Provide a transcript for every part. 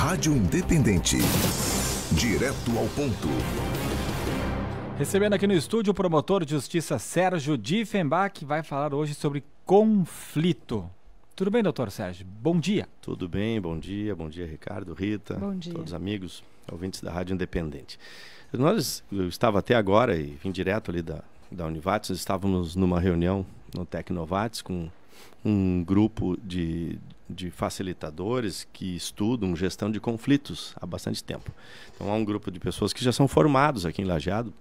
Rádio Independente. Direto ao ponto. Recebendo aqui no estúdio o promotor de justiça Sérgio Diefenbach, que vai falar hoje sobre conflito. Tudo bem, doutor Sérgio? Bom dia. Tudo bem, bom dia Ricardo, Rita, bom dia. Todos os amigos, ouvintes da Rádio Independente. Eu estava até agora e vim direto ali da Univates, estávamos numa reunião no Tecnovates com um grupo de facilitadores que estudam gestão de conflitos há bastante tempo. Então há um grupo de pessoas que já são formados aqui em Lajeado,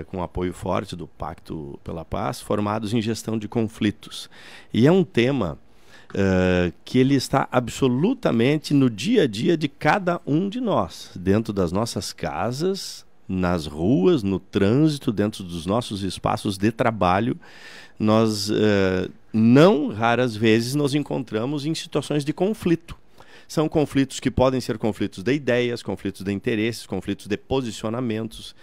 com apoio forte do Pacto pela Paz, formados em gestão de conflitos. E é um tema que ele está absolutamente no dia a dia de cada um de nós, dentro das nossas casas, nas ruas, no trânsito, dentro dos nossos espaços de trabalho. Nós não raras vezes nos encontramos em situações de conflito. São conflitos que podem ser conflitos de ideias, conflitos de interesses, conflitos de posicionamentos,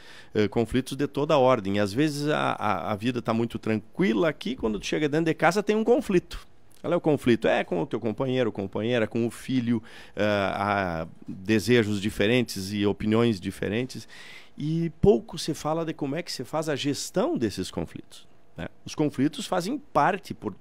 conflitos de toda ordem. E às vezes a vida está muito tranquila aqui, quando tu chega dentro de casa tem um conflito. Qual é o conflito? É com o teu companheiro, companheira, com o filho, há desejos diferentes e opiniões diferentes. E pouco se fala de como é que se faz a gestão desses conflitos, né? Os conflitos fazem parte, por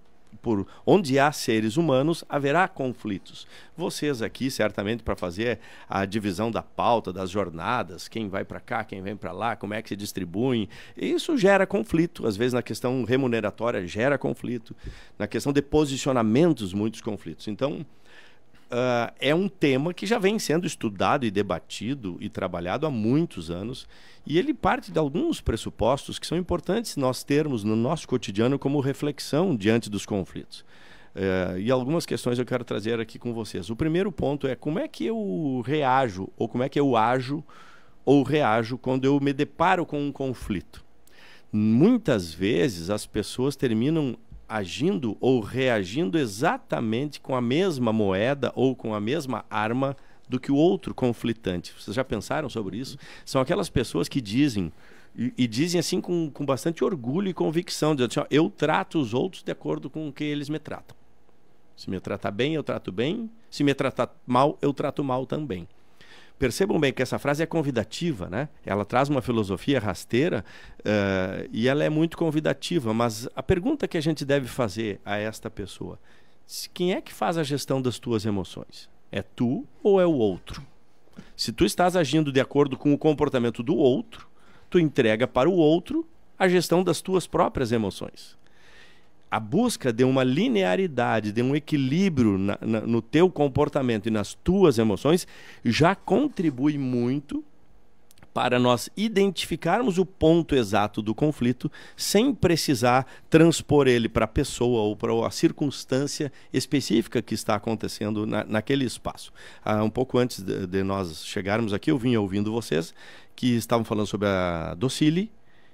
onde há seres humanos, haverá conflitos. Vocês aqui, certamente, para fazer a divisão da pauta, das jornadas, quem vai para cá, quem vem para lá, como é que se distribuem, isso gera conflito. Às vezes, na questão remuneratória, gera conflito. Na questão de posicionamentos, muitos conflitos. Então, é um tema que já vem sendo estudado e debatido e trabalhado há muitos anos, e ele parte de alguns pressupostos que são importantes nós termos no nosso cotidiano como reflexão diante dos conflitos. E algumas questões eu quero trazer aqui com vocês. O primeiro ponto é como é que eu reajo, ou como é que eu ajo ou reajo quando eu me deparo com um conflito. Muitas vezes as pessoas terminam agindo ou reagindo exatamente com a mesma moeda ou com a mesma arma do que o outro conflitante. Vocês já pensaram sobre isso? São aquelas pessoas que dizem, e dizem assim com bastante orgulho e convicção, dizendo assim, ó, eu trato os outros de acordo com o que eles me tratam. Se me tratar bem, eu trato bem. Se me tratar mal, eu trato mal também. Percebam bem que essa frase é convidativa, né? Ela traz uma filosofia rasteira e ela é muito convidativa, mas a pergunta que a gente deve fazer a esta pessoa: quem é que faz a gestão das tuas emoções? É tu ou é o outro? Se tu estás agindo de acordo com o comportamento do outro, tu entrega para o outro a gestão das tuas próprias emoções. A busca de uma linearidade, de um equilíbrio no teu comportamento e nas tuas emoções já contribui muito para nós identificarmos o ponto exato do conflito sem precisar transpor ele para a pessoa ou para a circunstância específica que está acontecendo naquele espaço. Um pouco antes de nós chegarmos aqui, eu vinha ouvindo vocês que estavam falando sobre a Docile,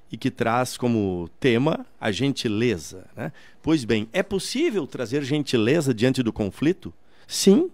e que traz como tema a gentileza, né? Pois bem, é possível trazer gentileza diante do conflito? Sim,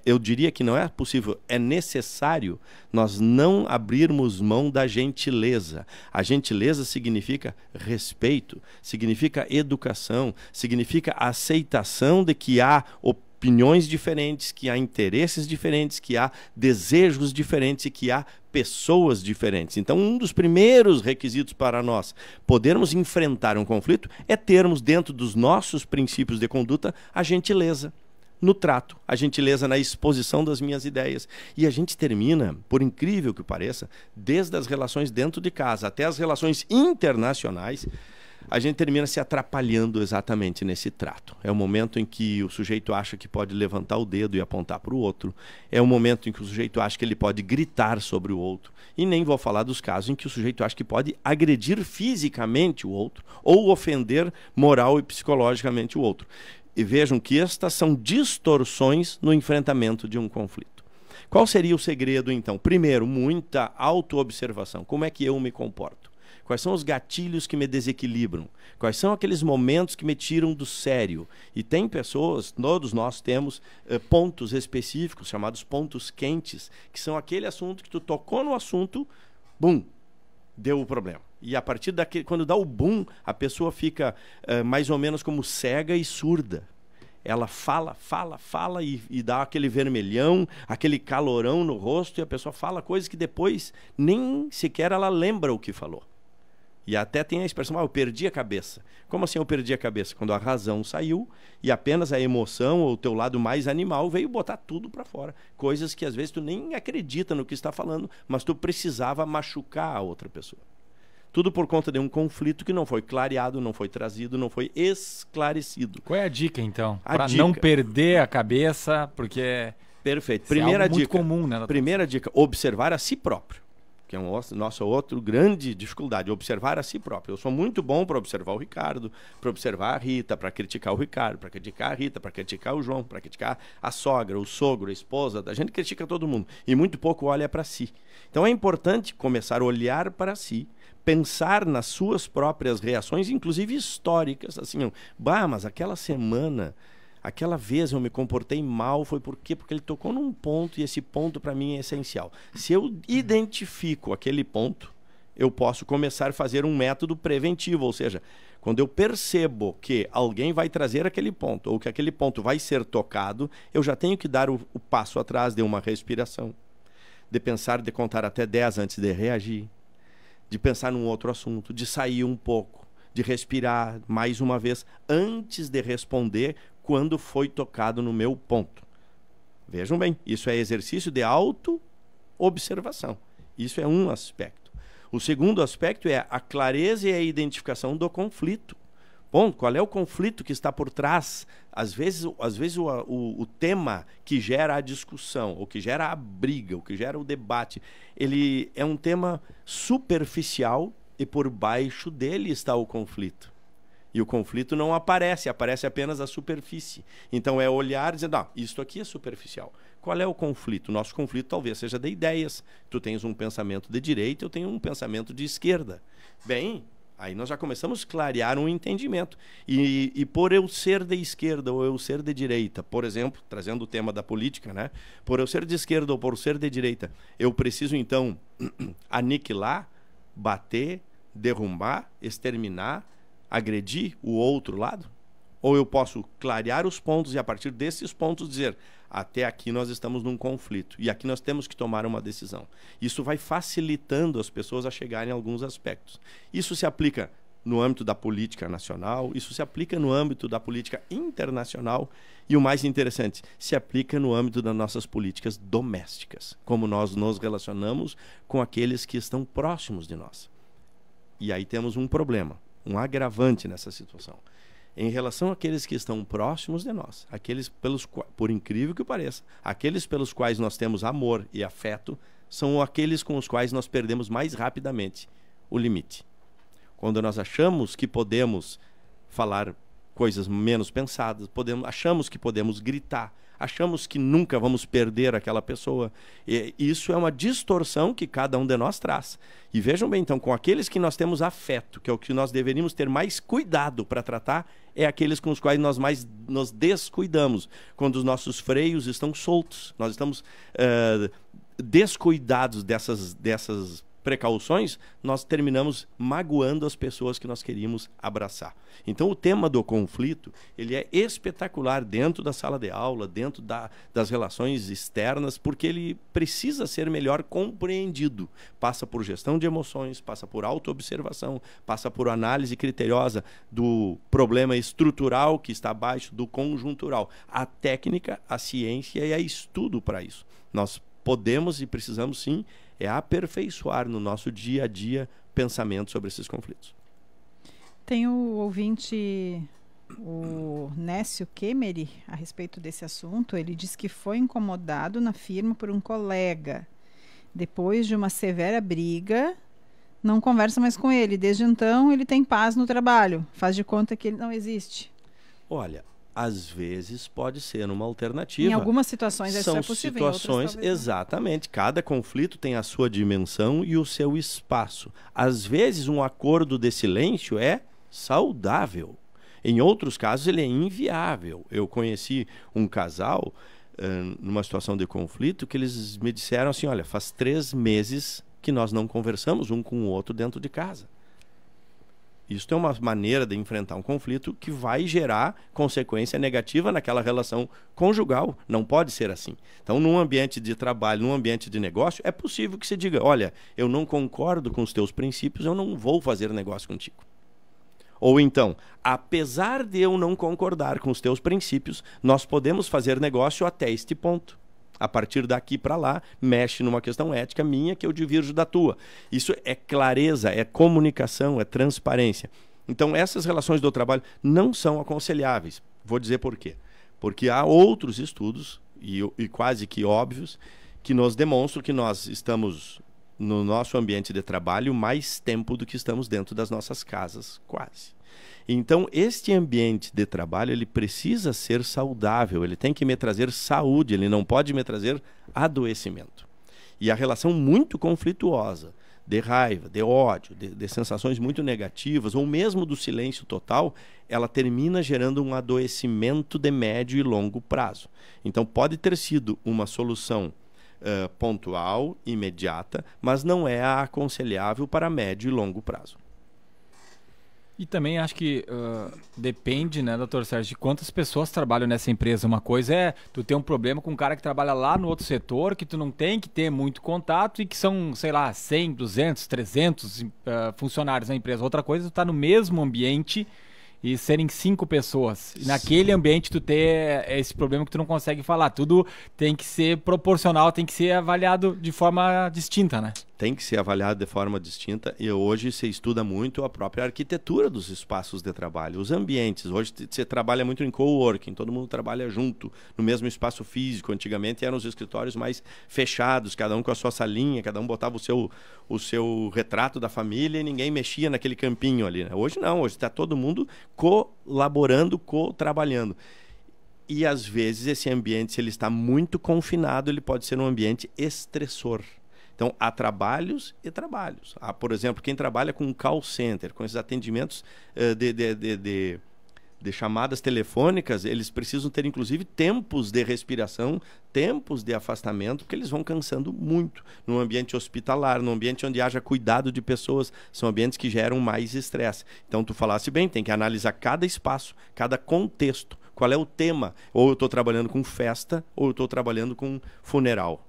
eu diria que não é possível, é necessário nós não abrirmos mão da gentileza. A gentileza significa respeito, significa educação, significa aceitação de que há opiniões diferentes, que há interesses diferentes, que há desejos diferentes e que há pessoas diferentes. Então, um dos primeiros requisitos para nós podermos enfrentar um conflito é termos dentro dos nossos princípios de conduta a gentileza no trato, a gentileza na exposição das minhas ideias. E a gente termina, por incrível que pareça, desde as relações dentro de casa até as relações internacionais, a gente termina se atrapalhando exatamente nesse trato. É o momento em que o sujeito acha que pode levantar o dedo e apontar para o outro. É o momento em que o sujeito acha que ele pode gritar sobre o outro. E nem vou falar dos casos em que o sujeito acha que pode agredir fisicamente o outro ou ofender moral e psicologicamente o outro. E vejam que estas são distorções no enfrentamento de um conflito. Qual seria o segredo, então? Primeiro, muita autoobservação. Como é que eu me comporto? Quais são os gatilhos que me desequilibram? Quais são aqueles momentos que me tiram do sério? E tem pessoas, todos nós temos pontos específicos, chamados pontos quentes, que são aquele assunto que tu tocou no assunto, bum, deu o problema. E a partir daquele, quando dá o boom, a pessoa fica mais ou menos como cega e surda. ela fala e dá aquele vermelhão, aquele calorão no rosto, e a pessoa fala coisas que depois nem sequer ela lembra o que falou. E até tem a expressão, eu perdi a cabeça. Como assim eu perdi a cabeça? Quando a razão saiu e apenas a emoção ou o teu lado mais animal veio botar tudo para fora. Coisas que às vezes tu nem acredita no que está falando, mas tu precisava machucar a outra pessoa. Tudo por conta de um conflito que não foi clareado, não foi trazido, não foi esclarecido. Qual é a dica, então? Para não perder a cabeça, porque... Perfeito. Primeira dica. Muito comum, né? Primeira dica, observar a si próprio. Que é nossa outra grande dificuldade, observar a si próprio. Eu sou muito bom para observar o Ricardo, para observar a Rita, para criticar o Ricardo, para criticar a Rita, para criticar o João, para criticar a sogra, o sogro, a esposa. A gente critica todo mundo e muito pouco olha para si. Então é importante começar a olhar para si, pensar nas suas próprias reações, inclusive históricas. Assim, mas aquela semana... Aquela vez eu me comportei mal, foi por quê? Porque ele tocou num ponto e esse ponto para mim é essencial. Se eu identifico aquele ponto, eu posso começar a fazer um método preventivo, ou seja, quando eu percebo que alguém vai trazer aquele ponto ou que aquele ponto vai ser tocado, eu já tenho que dar o passo atrás de uma respiração, de pensar, de contar até 10 antes de reagir, de pensar num outro assunto, de sair um pouco, de respirar mais uma vez antes de responder quando foi tocado no meu ponto. Vejam bem, isso é exercício de auto-observação. Isso é um aspecto. O segundo aspecto é a clareza e a identificação do conflito. Bom, qual é o conflito que está por trás? Às vezes o tema que gera a discussão, ou que gera a briga, ou que gera o debate, ele é um tema superficial e por baixo dele está o conflito. E o conflito não aparece apenas a superfície. Então é olhar e dizer, não, isto aqui é superficial. Qual é o conflito? O nosso conflito talvez seja de ideias. Tu tens um pensamento de direita, eu tenho um pensamento de esquerda. Bem, aí nós já começamos a clarear um entendimento. E por eu ser de esquerda ou eu ser de direita, por exemplo, trazendo o tema da política, né? Por eu ser de esquerda ou por ser de direita, eu preciso então aniquilar, bater, derrubar, exterminar, agredir o outro lado? Ou eu posso clarear os pontos e a partir desses pontos dizer, até aqui nós estamos num conflito e aqui nós temos que tomar uma decisão. Isso vai facilitando as pessoas a chegarem a alguns aspectos. Isso se aplica no âmbito da política nacional, isso se aplica no âmbito da política internacional e o mais interessante, se aplica no âmbito das nossas políticas domésticas, como nós nos relacionamos com aqueles que estão próximos de nós. E aí temos um problema, um agravante nessa situação. Em relação àqueles que estão próximos de nós, aqueles por incrível que pareça, aqueles pelos quais nós temos amor e afeto, são aqueles com os quais nós perdemos mais rapidamente o limite. Quando nós achamos que podemos falar coisas menos pensadas, achamos que podemos gritar, achamos que nunca vamos perder aquela pessoa. E isso é uma distorção que cada um de nós traz. E vejam bem, então, com aqueles que nós temos afeto, que é o que nós deveríamos ter mais cuidado para tratar, é aqueles com os quais nós mais nos descuidamos. Quando os nossos freios estão soltos, nós estamos descuidados dessas precauções, nós terminamos magoando as pessoas que nós queríamos abraçar. Então o tema do conflito, ele é espetacular dentro da sala de aula, dentro das relações externas, porque ele precisa ser melhor compreendido. Passa por gestão de emoções, passa por autoobservação, passa por análise criteriosa do problema estrutural que está abaixo do conjuntural. A técnica, a ciência e a estudo para isso. Nós podemos e precisamos sim aperfeiçoar no nosso dia a dia pensamento sobre esses conflitos. Tem o ouvinte, o Nécio Kemery, a respeito desse assunto. Ele diz que foi incomodado na firma por um colega. Depois de uma severa briga, não conversa mais com ele. Desde então, ele tem paz no trabalho. Faz de conta que ele não existe. Olha, às vezes pode ser uma alternativa. Em algumas situações isso é possível. São situações, exatamente. Cada conflito tem a sua dimensão e o seu espaço. Às vezes um acordo de silêncio é saudável. Em outros casos ele é inviável. Eu conheci um casal numa situação de conflito que eles me disseram assim, olha, faz 3 meses que nós não conversamos um com o outro dentro de casa. Isso é uma maneira de enfrentar um conflito que vai gerar consequência negativa naquela relação conjugal. Não pode ser assim. Então, num ambiente de trabalho, num ambiente de negócio, é possível que se diga, olha, eu não concordo com os teus princípios, eu não vou fazer negócio contigo. Ou então, apesar de eu não concordar com os teus princípios, nós podemos fazer negócio até este ponto. A partir daqui para lá, mexe numa questão ética minha que eu divirjo da tua. Isso é clareza, é comunicação, é transparência. Então, essas relações do trabalho não são aconselháveis. Vou dizer por quê. Porque há outros estudos, e quase que óbvios, que nos demonstram que nós estamos no nosso ambiente de trabalho mais tempo do que estamos dentro das nossas casas, quase. Então, este ambiente de trabalho, ele precisa ser saudável, ele tem que me trazer saúde, ele não pode me trazer adoecimento. E a relação muito conflituosa, de raiva, de ódio, de sensações muito negativas, ou mesmo do silêncio total, ela termina gerando um adoecimento de médio e longo prazo. Então, pode ter sido uma solução pontual, imediata, mas não é aconselhável para médio e longo prazo. E também acho que depende, né, doutor Sérgio, de quantas pessoas trabalham nessa empresa. Uma coisa é tu ter um problema com um cara que trabalha lá no outro setor, que tu não tem que ter muito contato e que são, sei lá, 100, 200, 300 funcionários na empresa. Outra coisa é tu estar no mesmo ambiente e serem 5 pessoas. E naquele ambiente tu ter esse problema que tu não consegue falar. Tudo tem que ser proporcional, tem que ser avaliado de forma distinta, né? Tem que ser avaliado de forma distinta e hoje se estuda muito a própria arquitetura dos espaços de trabalho, os ambientes. Hoje se trabalha muito em coworking, todo mundo trabalha junto, no mesmo espaço físico. Antigamente eram os escritórios mais fechados, cada um com a sua salinha, cada um botava o seu retrato da família e ninguém mexia naquele campinho ali, né? Hoje não, hoje está todo mundo colaborando, co-trabalhando. E às vezes esse ambiente, se ele está muito confinado, ele pode ser um ambiente estressor. Então, há trabalhos e trabalhos. Há, por exemplo, quem trabalha com um call center, com esses atendimentos de chamadas telefônicas, eles precisam ter, inclusive, tempos de respiração, tempos de afastamento, porque eles vão cansando muito. Num ambiente hospitalar, num ambiente onde haja cuidado de pessoas, são ambientes que geram mais estresse. Então, tu falasse bem, tem que analisar cada espaço, cada contexto. Qual é o tema? Ou eu estou trabalhando com festa, ou eu estou trabalhando com funeral.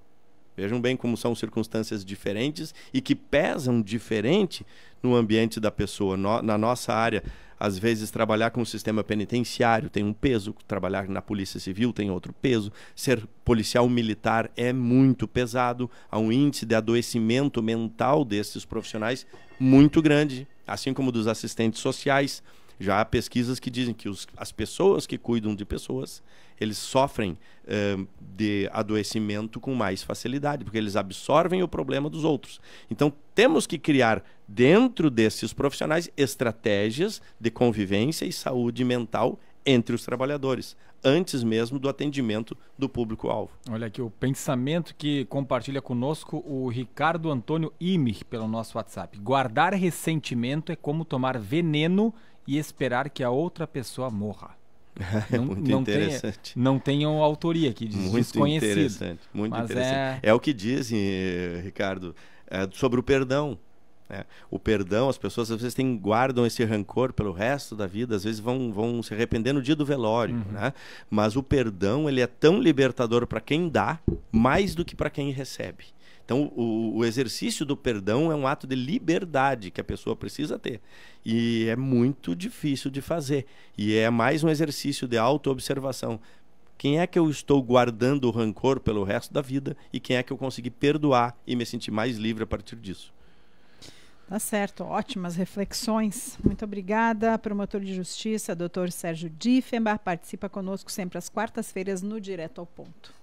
Vejam bem como são circunstâncias diferentes e que pesam diferente no ambiente da pessoa. Na nossa área, às vezes, trabalhar com o sistema penitenciário tem um peso, trabalhar na Polícia Civil tem outro peso, ser policial militar é muito pesado, há um índice de adoecimento mental desses profissionais muito grande, assim como dos assistentes sociais. Já há pesquisas que dizem que as pessoas que cuidam de pessoas, eles sofrem de adoecimento com mais facilidade, porque eles absorvem o problema dos outros. Então, temos que criar, dentro desses profissionais, estratégias de convivência e saúde mental entre os trabalhadores, antes mesmo do atendimento do público-alvo. Olha aqui o pensamento que compartilha conosco o Ricardo Antônio Imich pelo nosso WhatsApp. Guardar ressentimento é como tomar veneno e esperar que a outra pessoa morra. Muito interessante. Não tenham autoria aqui, muito desconhecido. Interessante, muito interessante. É o que dizem, Ricardo, sobre o perdão. O perdão, as pessoas às vezes guardam esse rancor pelo resto da vida, às vezes vão se arrepender no dia do velório, né? Mas o perdão, ele é tão libertador para quem dá, mais do que para quem recebe. Então, o exercício do perdão é um ato de liberdade que a pessoa precisa ter. E é muito difícil de fazer. E é mais um exercício de autoobservação. Quem é que eu estou guardando o rancor pelo resto da vida e quem é que eu consegui perdoar e me sentir mais livre a partir disso? Tá certo, ótimas reflexões. Muito obrigada. Promotor de Justiça, Dr. Sérgio Diefenbach, participa conosco sempre às quartas-feiras no Direto ao Ponto.